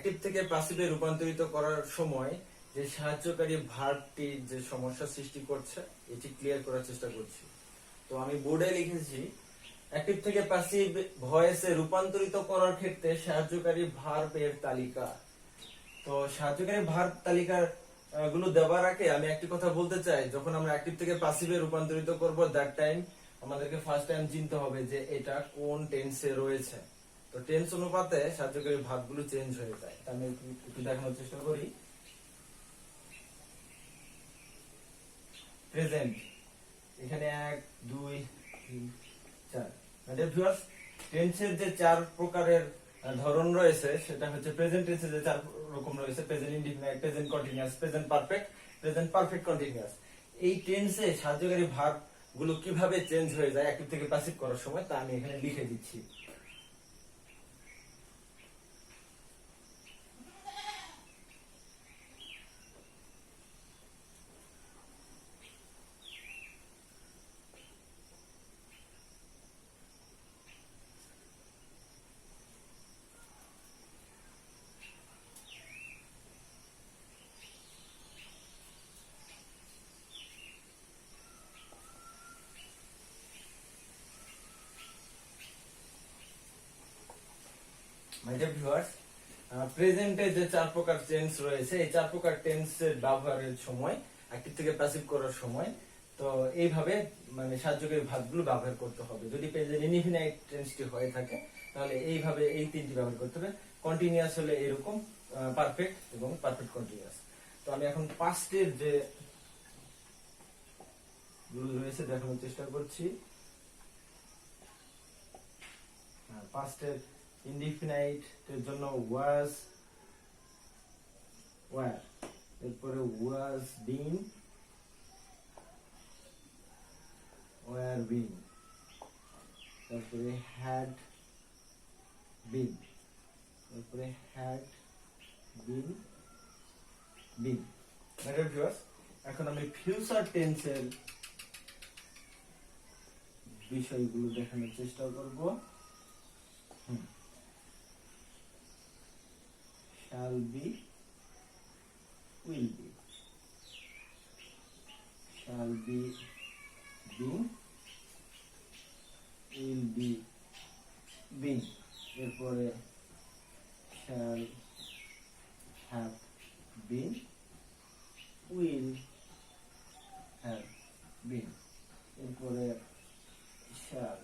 Active থেকে প্যাসিভে রূপান্তরিত করার সময় যে সাহায্যকারী ভার্বটি যে সমস্যা সৃষ্টি করছে এটি ক্লিয়ার করার চেষ্টা করছি। তো আমি বোর্ডে লিখেছি অ্যাক্টিভ থেকে প্যাসিভ ভয়েসে রূপান্তরিত করার ক্ষেত্রে সাহায্যকারী ভার্বের তালিকা। তো সাহায্যকারী ভার্ব তালিকার গুলো দেওয়ার আগে আমি একটি কথা বলতে চাই, যখন আমরা অ্যাক্টিভ থেকে প্যাসিভে রূপান্তরিত করব দ্যাট টাইম আমাদেরকে ফার্স্ট টাইম চিনতে হবে যে এটা কোন টেন্সে রয়েছে। তো টেন্স অনুপাতে সাহায্যকারী ভার্বগুলো চেঞ্জ হয়ে যায়। আমি একটু দেখানোর চেষ্টা করি। প্রেজেন্ট, এখানে 1 2 3 4। মানে ভিউয়ার্স, টেন্সের যে 4 প্রকারের ধরন রয়েছে সেটা হচ্ছে প্রেজেন্ট টেন্সের যে 4 রকম রয়েছে, present indefinite, present continuous, present perfect, present perfect continuous. এই টেন্সে সাহায্যকারী ভার্ব গুলো কিভাবে চেঞ্জ হয়ে যায় অ্যাক্টিভ থেকে প্যাসিভ করার সময় তা আমি এখানে লিখে দিচ্ছি। মাই ডিয়ার ভিউয়ার্স, প্রেজেন্টে যে 4 প্রকার টেন্স রয়েছে এই 4 প্রকার টেন্সের ব্যবহারের সময় অ্যাক্টিভ থেকে প্যাসিভ করার সময় তো এইভাবে মানে সাহায্যকারী ভার্বগুলো ব্যবহার করতে হবে। যদি প্রেজেন্ট ইনডিফিনাইট টেন্সটি হয়ে থাকে তাহলে এইভাবে এই তিনটি ব্যবহার করতে হবে। কন্টিনিউয়াস হলে এরকম পারফেক্ট এবং পারফেক্ট কন্টিনিউয়াস। তো আমি এখন পাস্টের যে গুলো রয়েছে দেখানোর চেষ্টা করছি। পাস্টের ইনডিফিনাইট এর জন্য ওয়াজ, ওয়্যার, এরপরে ওয়াজ বিন, ওয়্যার বিন, তারপরে হ্যাড বিন, তারপরে had been been. Madam viewers, এখন আমি ফিউচার টেন্সের বিষয়গুলো দেখানোর চেষ্টা করব। shall be, will be, shall be been, will be been, এরপরে shall have been, will have been, এরপরে shall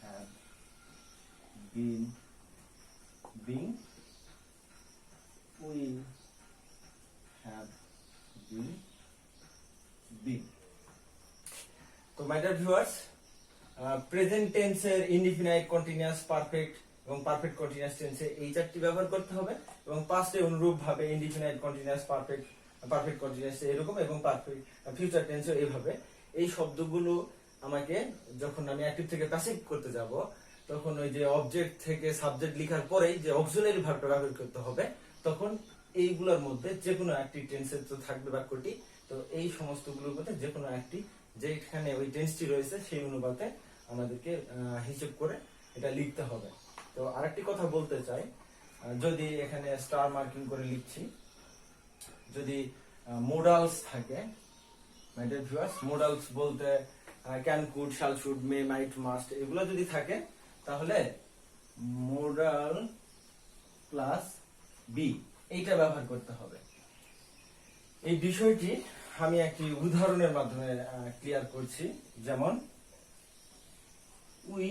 have been, being, will have been, been. তো মাই ডিয়ার ভিউয়ার্স, প্রেজেন্ট টেন্সের ইনডিফিনাইট, কন্টিনিউয়াস, পারফেক্ট এবং perfect continuous টেন্সে এই 4টি ব্যবহার করতে হবে এবং পাস্টে অনুরূপ ভাবে indefinite, continuous, perfect, perfect continuous এরকম এবং পারফেক্ট ফিউচার টেন্সে এইভাবে। এই শব্দগুলো আমাকে যখন আমি অ্যাক্টিভ থেকে প্যাসিভ করতে যাব তখন ওই যে অবজেক্ট থেকে সাবজেক্ট লেখার পরেই যে অক্সিলারি ভার্বটা ব্যবহার করতে হবে, তখন এইগুলোর মধ্যে যে কোনো একটি টেন্সের তো থাকবে বাক্যটি। তো এই সমস্তগুলোর মধ্যে যে কোনো একটি যেখানে ওই টেন্সটি রয়েছে সেই অনুপাতে আমাদেরকে হিসেব করে এটা লিখতে হবে। তো আরেকটি কথা বলতে চাই, যদি এখানে স্টার মার্কিং করে লিখছি, যদি মোডালস থাকে, মাই ডিয়ার ভিউয়ার্স, মোডালস বলতে ক্যান, কুড, শাল, শুড, মে, মাইট, মাস্ট এগুলো যদি থাকে তাহলে মোডাল প্লাস বি এইটা ব্যবহার করতে হবে। এই বিষয়টি আমি একটি উদাহরণের মাধ্যমে ক্লিয়ার করছি। যেমন we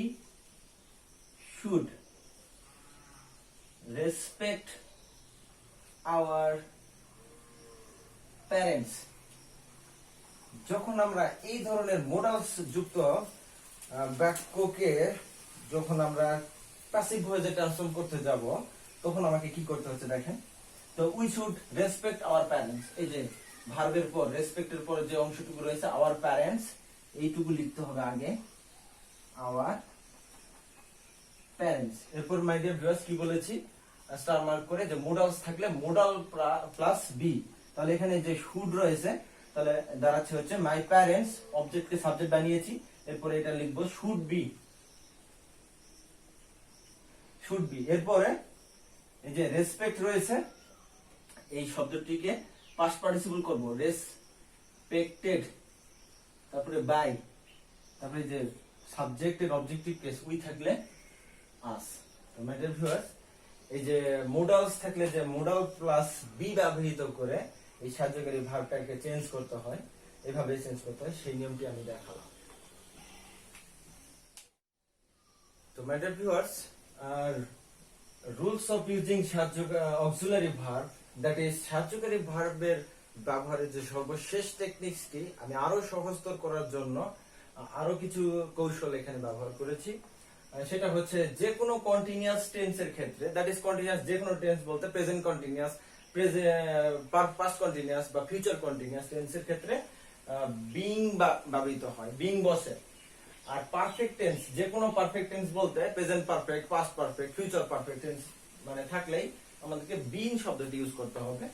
should respect our parents. যখন আমরা এই ধরনের মোডালস যুক্ত বাক্যকে যখন আমরা প্যাসিভ ভয়েসে ট্রান্সফর্ম করতে যাব তখন আমাকে কি করতে হচ্ছে দেখেন। তো we should respect our parents, এই যে ভার্বের পর রেসপেক্টের পর যে অংশটুকু রয়েছে আওয়ার প্যারেন্টস, এইটুকু লিখতে হবে আগে, আওয়ার প্যারেন্টস। এরপর মাই ডিয়ার ভিউয়ার্স কি বলেছি, স্টার মার্ক করে যে মোডালস থাকলে মোডাল প্লাস বি, তাহলে এখানে যে শুড রয়েছে তাহলে দাঁড়াচ্ছে হচ্ছে মাই প্যারেন্টস, অবজেক্টকে সাবজেক্ট বানিয়েছি, এরপরে এটা লিখবো শুড বি, শুড বি। এরপরে এই যে রেসপেক্ট রয়েছে এই শব্দটিকে পাস্ট পার্টিসিপল করব, রেসপেক্টেড, তারপরে বাই, তারপরে যে সাবজেক্টের অবজেক্টিভ কেস উই থাকলে আস। তো মাই ডিয়ার ভিউয়ার্স, এই যে মোডালস থাকলে যে মোডাল প্লাস বি ব্যবহৃত করে এই সাহায্যকারী ভার্বটাকে চেঞ্জ করতে হয়, এভাবে চেঞ্জ করতে হয়, সেই নিয়মটি আমি দেখালাম। তো মাই ডিয়ার ভিউয়ার্স, আর rules of using auxiliary verb, that is সাহায্যকারী ভার্বের ব্যবহারের যে সর্বশেষ টেকনিক্সটি আমি আরো সহজতর করার জন্য আরো কিছু কৌশল এখানে ব্যবহার করেছি। সেটা হচ্ছে যে কোনো কন্টিনিউয়াস টেন্সের ক্ষেত্রে, দ্যাট ইজ কন্টিনিউয়াস যে কোনো টেন্স বলতে প্রেজেন্ট কন্টিনিউয়াস, পাস্ট কন্টিনিউয়াস বা ফিউচার কন্টিনিউয়াস টেন্সের ক্ষেত্রে বিং ব্যবহৃত হয়, বিং বসে। আর পারফেক্ট টেন্স যে কোনো পারফেক্ট টেন্স বলতে present perfect, past perfect, future perfect tense মানে থাকলেই আমাদেরকে বিং শব্দটি ইউজ করতে হবে।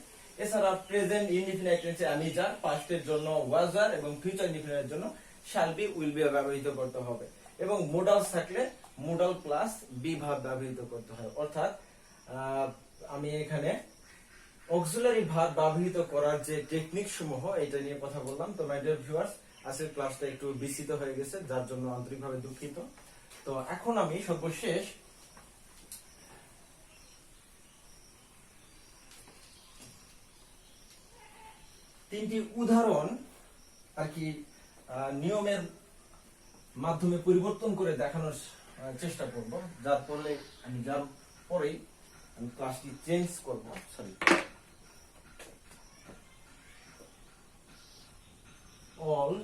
এছাড়া প্রেজেন্ট ইনডিফিনাইট টেন্সে আমি যার, পাস্টের জন্য ওয়াজ আর এবং ফিউচার ইনডিফিনাইটের জন্য শ্যাল বি, উইল বি ব্যবহৃত করতে হবে। এবং মোডালস থাকলে মোডাল প্লাস বি ভার্ব ব্যবহৃত করতে হয়। অর্থাৎ আমি এখানে অক্সিলারি ভার্ব ব্যবহৃত করার যে টেকনিক সমূহ এটা নিয়ে কথা বললাম। তো মাই ডিয়ার ভিউয়ার্স, আজকের ক্লাসটা একটু বিস্তৃত হয়ে গেছে, যার জন্য আন্তরিকভাবে দুঃখিত। তো এখন আমি সর্বশেষ তিনটি উদাহরণ আর কি নিয়মের মাধ্যমে পরিবর্তন করে দেখানোর চেষ্টা করব, যার পরেই আমি ক্লাসটি চেঞ্জ করব। Sorry, all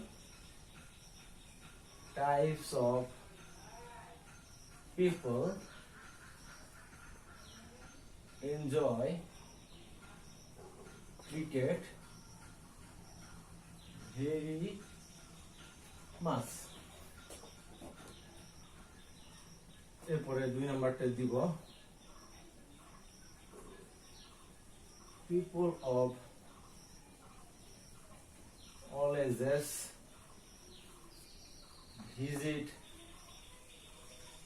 types of people enjoy cricket very much। এরপরে 2 নাম্বারটা দিব, people of all ages visit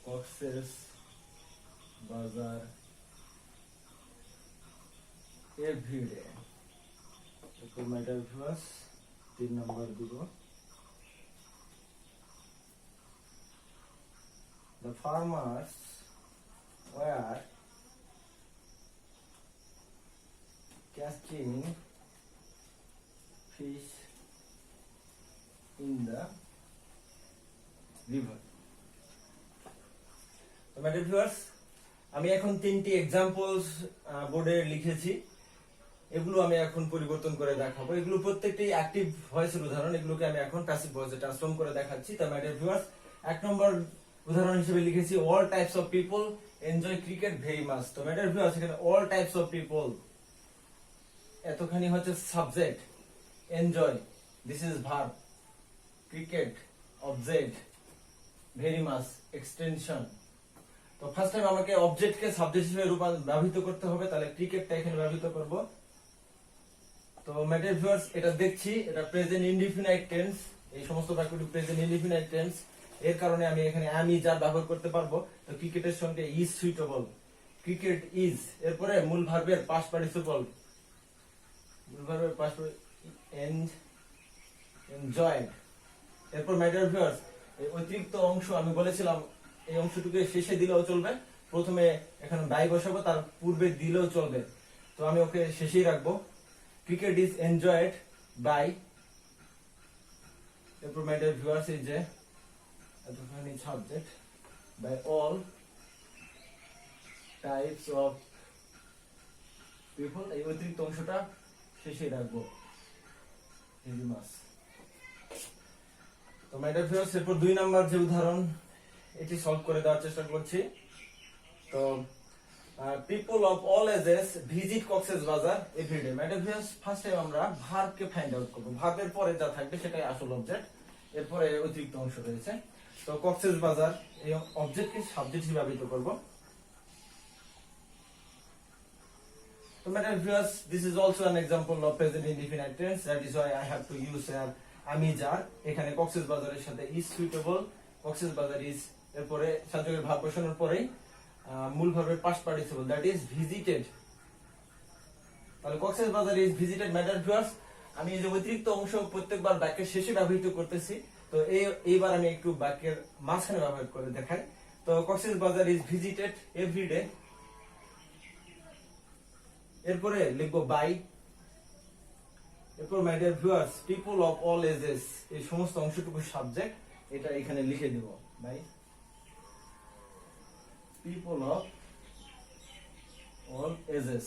Cox's Bazar every day। এরপর মাই ডিয়ার ভিউয়ার্স 3 নাম্বার দিব, the farmers were catching fish in the river। তো my dear viewers, আমি এখন 3টি examples বোর্ডে লিখেছি, এগুলো আমি এখন পরিবর্তন করে দেখাবো। এগুলো প্রত্যেকটি অ্যাক্টিভ ভয়েসের উদাহরণ, এগুলোকে আমি এখন প্যাসিভ ভয়েসে ট্রান্সফর্ম করে দেখাচ্ছি। তো মাই ডিয়ার ভিউয়ার্স, 1 নম্বর উদাহরণ হিসেবে লিখেছি all types of people enjoy cricket very much. তো মাই ডিয়ার ভিউয়ার্স, এখানে অল টাইপস অফ পিপল এতখানি হচ্ছে subject, enjoy this is verb, cricket object, very much extension. তো ফার্স্ট টাইম আমাকে অবজেক্টকে সাবজেক্ট হিসেবে ব্যবহৃত করতে হবে, তাহলে ক্রিকেটটা এখানে ব্যবহৃত করব। তো মাই ডিয়ার ভিউয়ার্স, এটা দেখছি এটা প্রেজেন্ট ইনডিফিনাইট টেন্স, এই সমস্ত বাক্যটি প্রেজেন্ট ইনডিফিনাইট টেন্স, এর কারণে আমি এখানে am is আর ব্যবহার করতে পারবো। তো ক্রিকেটের সঙ্গে ইজ সুইটেবল, ক্রিকেট ইজ। এরপরে মূল ভার্বের পাস্ট পার্টিসিপল, মূল ভার্বের পাস্ট এনজয়েড। এরপর মাই ডিয়ার ভিউয়ার্স, এই অতিরিক্ত অংশ আমি বলেছিলাম এই অংশটুকে শেষে দিলেও চলবে, প্রথমে এখানে বাই বসাবো, তার পূর্বে দিলেও চলবে, তো আমি ওকে শেষেই রাখবো। ক্রিকেট ইজ এনজয়েড বাই, এরপর মাই ডিয়ার ভিউয়ার্স এই যে এতখানি subject, by all types of people, এই অতিরিক্ত অংশটা শেষেই রাখবো, ভেরি মাচ। তো মাই ডিয়ার ভিউয়ার্স, এরপর 2 নাম্বার যে উদাহরণ এটি সলভ করে দেওয়ার চেষ্টা করছি। তো people of all ages visit Cox's Bazar everyday. My dear viewers, first time আমরা ভার্বকে ফাইন্ড আউট করব, ভার্বের পরে যা থাকবে সেটাই আসল অবজেক্ট, এরপরে অতিরিক্ত অংশ রয়েছে। তো কক্সেস বাজার এই অবজেক্টকে সাবজেক্ট হিসেবে ব্যবহৃত করব। তো my dear viewers, this is also an example of present indefinite tense, that is why I have to use আমি যার। এখানে কক্সেস বাজারের সাথে ইজ সুইটেবল, কক্সেস বাজার ইজ, এরপরে সাবজেক্টের ভার্ব বসানোর পরেই মূল ভার্বের past participle, that is visited. তাহলে Cox's Bazar is visited matter viewers. আমি এই যে অতিরিক্ত অংশ প্রত্যেকবার বাক্যের শেষে ব্যবহৃত করতেছি, তো এইবার আমি একটু বাক্যের মাঝখানে ব্যবহার করে দেখাই। তো কক্সবাজার ইজ ভিজিটেড এভরিডে, এরপরে লিখবো বাই, এরপর my dear viewers people of all ages, এই সমস্ত অংশটুকু সাবজেক্ট, এটা এখানে লিখে দিব by people of all ages.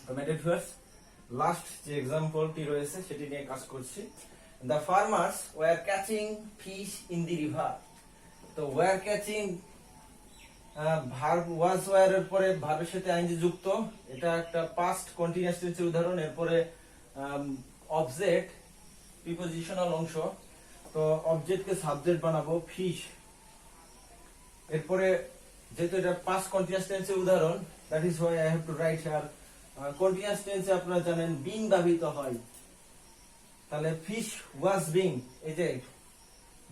তো মাই ডিয়ার ভিউয়ার্স লাস্ট যে এক্সাম্পলটি রয়েছে সেটি নিয়ে কাজ করছি। The farmers were catching fish in the river. তো were catching verb was were এর পরে ভার্বের সাথে আইএনজি যুক্ত, এটা একটা পাস্ট কন্টিনিউয়াস টেন্সের উদাহরণ। এরপরে অবজেক্ট প্রিপজিশনাল অংশ, তো অবজেক্টকে সাবজেক্ট বানাবো ফিশ। এরপরে যেহেতু এটা পাস্ট কন্টিনিউয়াস টেন্সের উদাহরণ, that is why I have to write here continuous টেন্সে আপনারা জানেন বিং ব্যবহৃত হয়। তাহলে ফিশ ওয়াজ বিং, এই যে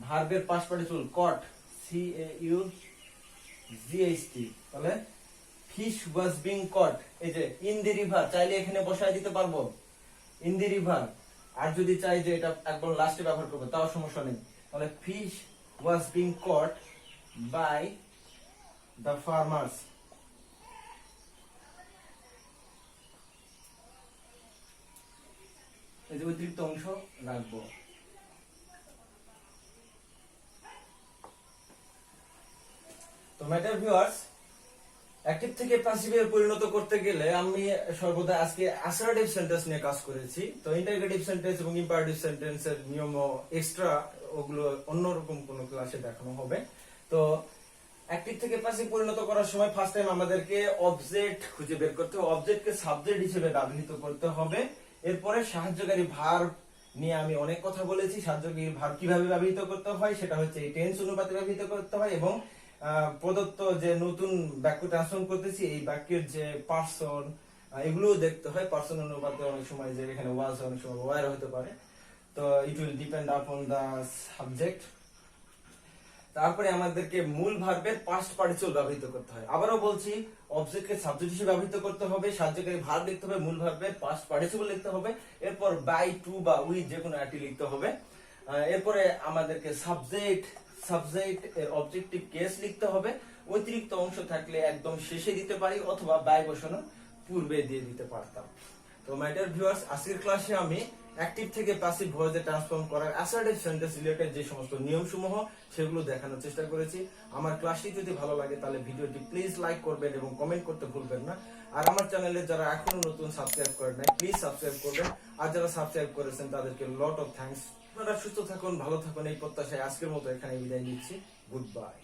ভার্বের past participle caught, C A U GST, তাহলে ফিশ ওয়াজ বিং কট। এই যে ইন দি রিভার চাইলে এখানে বসায় দিতে পারবো ইন দি রিভার, আর যদি চাই যে এটা একবার লাস্টে ব্যবহার করবো তাও সমস্যা নেই। তাহলে fish was being caught by the farmers. এই যে অতিরিক্ত অংশ রাখবো। তো ম্যাটার ভিউয়ার্স অ্যাক্টিভ থেকে প্যাসিভে পরিণত করতে গেলে আমি সর্বদা আজকে অ্যাসার্টিভ সেন্টেন্স নিয়ে কাজ করেছি। তো ইন্টারগেটিভ সেন্টেন্স এবং ইম্পারেটিভ সেন্টেন্সের নিয়ম এক্সট্রা ওগুলো অন্যরকম কোনো ক্লাসে দেখানো হবে। তো অ্যাক্টিভ থেকে প্যাসিভ পরিণত করার সময় ফার্স্ট টাইম আমাদেরকে অবজেক্ট খুঁজে বের করতে হবে, অবজেক্টকে সাবজেক্ট হিসেবে ব্যবহৃত করতে হবে। এরপরে সাহায্যকারী ভার্ব নিয়ে আমি অনেক কথা বলেছি। সাহায্যকারী ভার্ব কিভাবে ব্যবহৃত করতে হয় সেটা হচ্ছে এই টেন্স অনুপাতে ব্যবহৃত করতে হয়, এবং প্রদত্ত যে নতুন বাক্য ট্রান্সফর্ম করতেছি এই বাক্যের যে পার্সন এগুলোও দেখতে হয়। পার্সন অনুপাতে অনেক সময় যে এখানে ওয়াজ, অনেক সময় ওয়ার হতে পারে। তো ইট উইল ডিপেন্ড আপন দা সাবজেক্ট। তারপরে আমাদেরকে মূল ভার্বের পাস্ট পার্টিসিপল ব্যবহৃত করতে হয়। আবারও বলছি, অবজেক্টকে সাবজেক্ট হিসেবে ব্যবহৃত করতে হবে, সাহায্যকারী ভার্ব লিখতে হবে, মূল ভার্বের পাস্ট পার্টিসিপল লিখতে হবে, এরপর বাই, টু বা উইথ যে কোনো একটি লিখতে হবে। এরপরে আমাদেরকে সাবজেক্ট এর অবজেক্টিভ কেস লিখতে হবে। অতিরিক্ত অংশ থাকলে একদম শেষে দিতে পারি অথবা বাই বসানোর পূর্বে দিয়ে দিতে পারতাম। তো মাই ডিয়ার ভিউয়ার্স আজকের ক্লাসে আমি অ্যাক্টিভ থেকে প্যাসিভ ভয়েসে ট্রান্সফর্ম করার অ্যাসার্টিভ সেন্টেন্স রিলেটেড যে সমস্ত নিয়মসমূহ সেগুলো দেখানোর চেষ্টা করেছি। আমার ক্লাসটি যদি ভালো লাগে তাহলে ভিডিওটি প্লিজ লাইক করবেন এবং কমেন্ট করতে ভুলবেন না। আর আমার চ্যানেলে যারা এখনো নতুন সাবস্ক্রাইব করেন নাই প্লিজ সাবস্ক্রাইব করবেন, আর যারা সাবস্ক্রাইব করেছেন তাদেরকে লট অফ থ্যাঙ্কস। আপনারা সুস্থ থাকুন, ভালো থাকুন এই প্রত্যাশায় আজকের মতো এখানে বিদায় নিচ্ছি। Good bye.